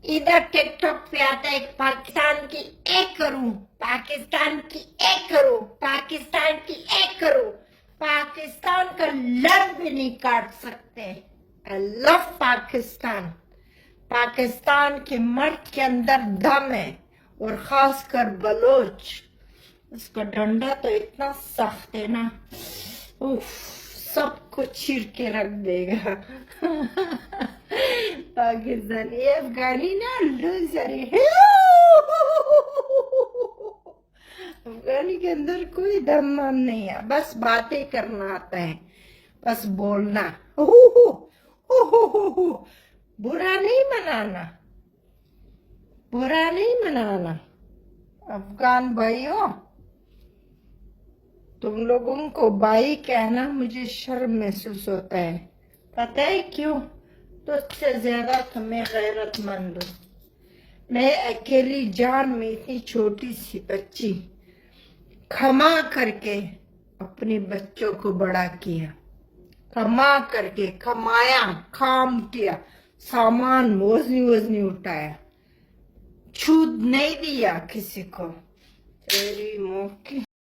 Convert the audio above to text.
ادھر ٹک ٹاک پہ آتا ہے پاکستان کی ایک کروں، پاکستان کی ایک کروں، پاکستان کی ایک کروں، پاکستان کا لب بھی نہیں کاٹ سکتے. I love Pakistan. پاکستان کے مرد کے اندر دم ہے، اور خاص کر بلوچ. اس کا ڈنڈا تو اتنا سخت ہے نا، سب کو چیر کے رکھ دے گا. پاکستانی یہ افغانی نا لوزر ہے. افغانی کے اندر کوئی دم وم نہیں ہے، بس باتیں کرنا آتا ہے، بس بولنا. برا نہیں منانا، برا نہیں منانا. افغان بھائیوں، تم لوگوں کو بھائی کہنا مجھے شرم محسوس ہوتا ہے. پتہ ہے کیوں؟ تجھ سے زیادہ تمہیں غیرت مند ہوں. میں اکیلی جان میں اتنی چھوٹی سی بچی کھما کر کے اپنے بچوں کو بڑا کیا، کما کر کے کمایا، کام کیا، سامان وزنی اٹھایا، چھوٹ نہیں دیا کسی کو. تیری موقع